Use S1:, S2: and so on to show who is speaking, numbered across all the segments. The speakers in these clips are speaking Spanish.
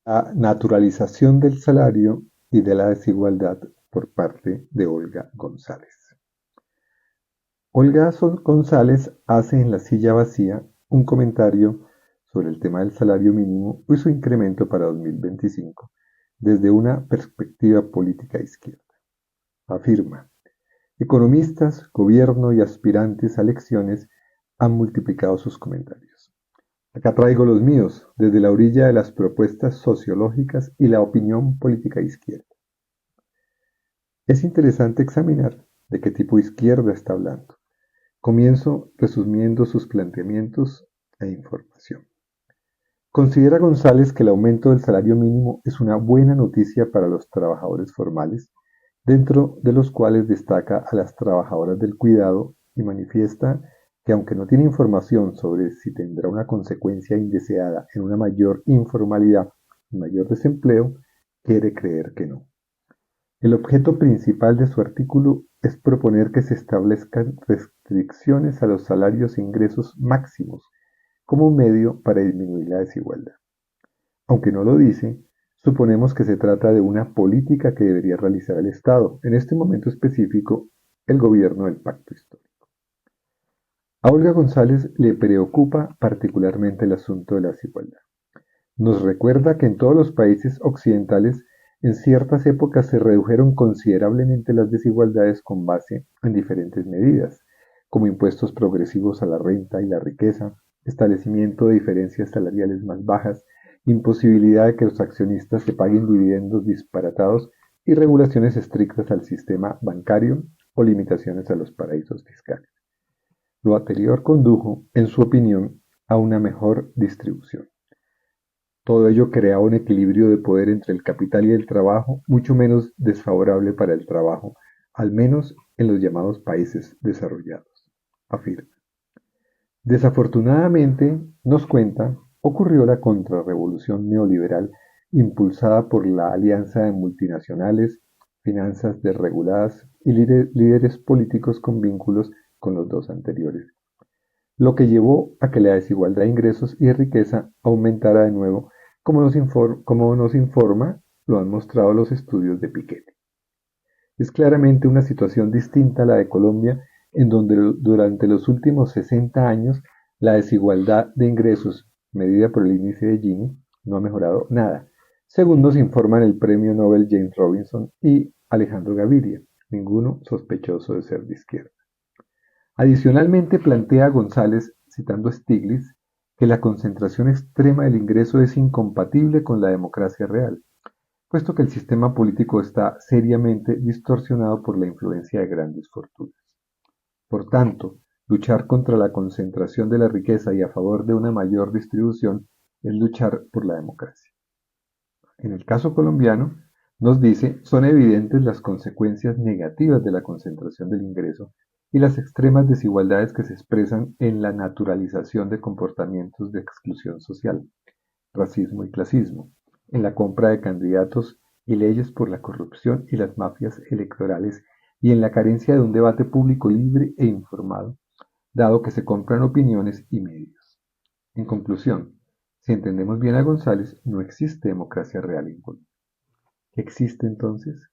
S1: La naturalización del salario y de la desigualdad por parte de Olga González. Olga González hace en La silla vacía un comentario sobre el tema del salario mínimo y su incremento para 2025 desde una perspectiva política izquierda. Afirma: economistas, gobierno y aspirantes a elecciones han multiplicado sus comentarios. Acá traigo los míos, desde la orilla de las propuestas sociológicas y la opinión política izquierda. Es interesante examinar de qué tipo de izquierda está hablando. Comienzo resumiendo sus planteamientos e información. Considera González que el aumento del salario mínimo es una buena noticia para los trabajadores formales, dentro de los cuales destaca a las trabajadoras del cuidado y manifiesta que aunque no tiene información sobre si tendrá una consecuencia indeseada en una mayor informalidad y mayor desempleo, quiere creer que no. El objeto principal de su artículo es proponer que se establezcan restricciones a los salarios e ingresos máximos como un medio para disminuir la desigualdad. Aunque no lo dice, suponemos que se trata de una política que debería realizar el Estado, en este momento específico, el gobierno del Pacto Histórico. A Olga González le preocupa particularmente el asunto de la desigualdad. Nos recuerda que en todos los países occidentales en ciertas épocas se redujeron considerablemente las desigualdades con base en diferentes medidas, como impuestos progresivos a la renta y la riqueza, establecimiento de diferencias salariales más bajas, imposibilidad de que los accionistas se paguen dividendos disparatados y regulaciones estrictas al sistema bancario o limitaciones a los paraísos fiscales. Lo anterior condujo, en su opinión, a una mejor distribución. Todo ello crea un equilibrio de poder entre el capital y el trabajo mucho menos desfavorable para el trabajo, al menos en los llamados países desarrollados, afirma. Desafortunadamente, nos cuenta, ocurrió la contrarrevolución neoliberal impulsada por la alianza de multinacionales, finanzas desreguladas y líderes políticos con vínculos con los dos anteriores, lo que llevó a que la desigualdad de ingresos y de riqueza aumentara de nuevo, como nos informa, lo han mostrado los estudios de Piketty. Es claramente una situación distinta a la de Colombia, en donde durante los últimos 60 años la desigualdad de ingresos, medida por el índice de Gini, no ha mejorado nada, según nos informan el premio Nobel James Robinson y Alejandro Gaviria, ninguno sospechoso de ser de izquierda. Adicionalmente plantea González, citando a Stiglitz, que la concentración extrema del ingreso es incompatible con la democracia real, puesto que el sistema político está seriamente distorsionado por la influencia de grandes fortunas. Por tanto, luchar contra la concentración de la riqueza y a favor de una mayor distribución es luchar por la democracia. En el caso colombiano, nos dice, son evidentes las consecuencias negativas de la concentración del ingreso y las extremas desigualdades que se expresan en la naturalización de comportamientos de exclusión social, racismo y clasismo, en la compra de candidatos y leyes por la corrupción y las mafias electorales y en la carencia de un debate público libre e informado, dado que se compran opiniones y medios. En conclusión, si entendemos bien a González, no existe democracia real en Colombia. ¿Qué existe entonces?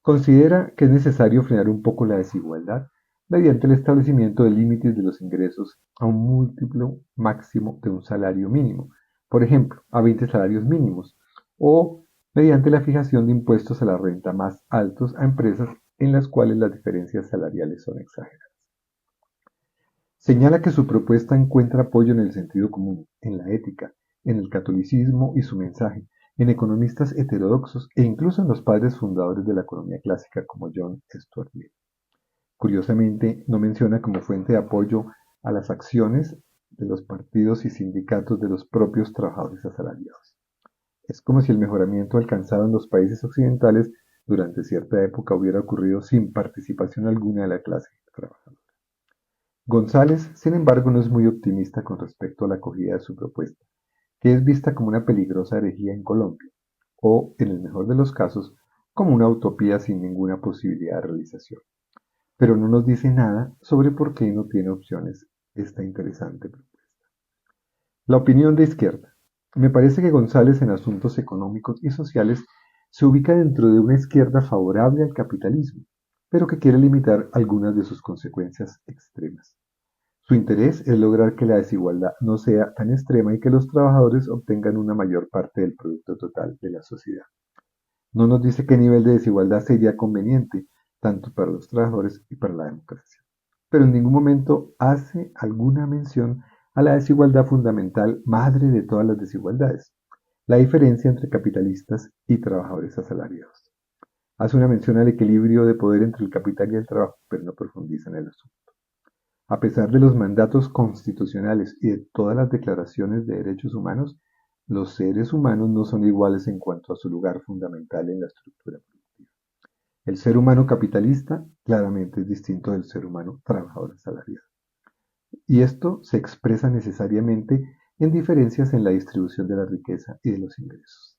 S1: Considera que es necesario frenar un poco la desigualdad mediante el establecimiento de límites de los ingresos a un múltiplo máximo de un salario mínimo, por ejemplo, a 20 salarios mínimos, o mediante la fijación de impuestos a la renta más altos a empresas en las cuales las diferencias salariales son exageradas. Señala que su propuesta encuentra apoyo en el sentido común, en la ética, en el catolicismo y su mensaje, en economistas heterodoxos e incluso en los padres fundadores de la economía clásica como John Stuart Mill. Curiosamente, no menciona como fuente de apoyo a las acciones de los partidos y sindicatos de los propios trabajadores asalariados. Es como si el mejoramiento alcanzado en los países occidentales durante cierta época hubiera ocurrido sin participación alguna de la clase trabajadora. González, sin embargo, no es muy optimista con respecto a la acogida de su propuesta, que es vista como una peligrosa herejía en Colombia, o, en el mejor de los casos, como una utopía sin ninguna posibilidad de realización. Pero no nos dice nada sobre por qué no tiene opciones esta interesante propuesta. La opinión de izquierda. Me parece que González en asuntos económicos y sociales se ubica dentro de una izquierda favorable al capitalismo, pero que quiere limitar algunas de sus consecuencias extremas. Su interés es lograr que la desigualdad no sea tan extrema y que los trabajadores obtengan una mayor parte del producto total de la sociedad. No nos dice qué nivel de desigualdad sería conveniente, tanto para los trabajadores y para la democracia. Pero en ningún momento hace alguna mención a la desigualdad fundamental, madre de todas las desigualdades, la diferencia entre capitalistas y trabajadores asalariados. Hace una mención al equilibrio de poder entre el capital y el trabajo, pero no profundiza en el asunto. A pesar de los mandatos constitucionales y de todas las declaraciones de derechos humanos, los seres humanos no son iguales en cuanto a su lugar fundamental en la estructura productiva. El ser humano capitalista claramente es distinto del ser humano trabajador asalariado. Y esto se expresa necesariamente en diferencias en la distribución de la riqueza y de los ingresos.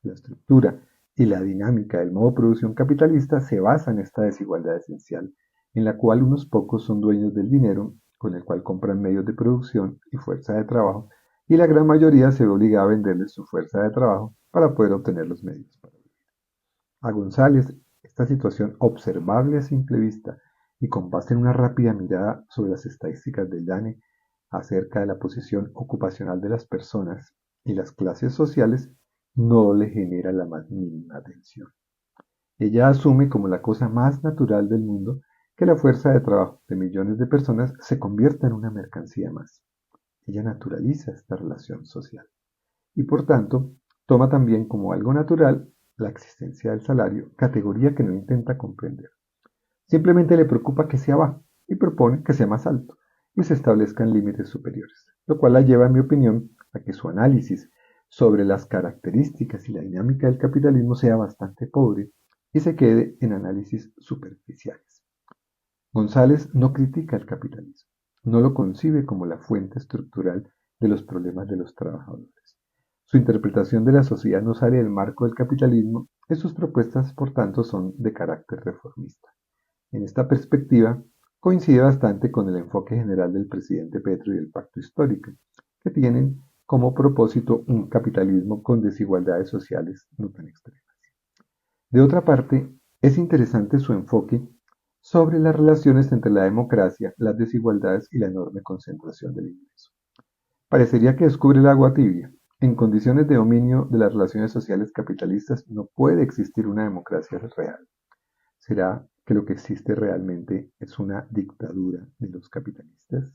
S1: La estructura y la dinámica del modo de producción capitalista se basa en esta desigualdad esencial, en la cual unos pocos son dueños del dinero con el cual compran medios de producción y fuerza de trabajo, y la gran mayoría se ve obligada a venderles su fuerza de trabajo para poder obtener los medios para vivir. A González, esta situación observable a simple vista y con base en una rápida mirada sobre las estadísticas del DANE acerca de la posición ocupacional de las personas y las clases sociales, no le genera la más mínima atención. Ella asume como la cosa más natural del mundo que la fuerza de trabajo de millones de personas se convierta en una mercancía más. Ella naturaliza esta relación social y por tanto toma también como algo natural la existencia del salario, categoría que no intenta comprender. Simplemente le preocupa que sea bajo y propone que sea más alto y se establezcan límites superiores, lo cual la lleva, en mi opinión, a que su análisis sobre las características y la dinámica del capitalismo sea bastante pobre y se quede en análisis superficiales. González no critica el capitalismo, no lo concibe como la fuente estructural de los problemas de los trabajadores. Su interpretación de la sociedad no sale del marco del capitalismo y sus propuestas, por tanto, son de carácter reformista. En esta perspectiva, coincide bastante con el enfoque general del presidente Petro y el Pacto Histórico, que tienen como propósito un capitalismo con desigualdades sociales no tan extremas. De otra parte, es interesante su enfoque sobre las relaciones entre la democracia, las desigualdades y la enorme concentración del ingreso. Parecería que descubre el agua tibia. En condiciones de dominio de las relaciones sociales capitalistas no puede existir una democracia real. ¿Será que lo que existe realmente es una dictadura de los capitalistas?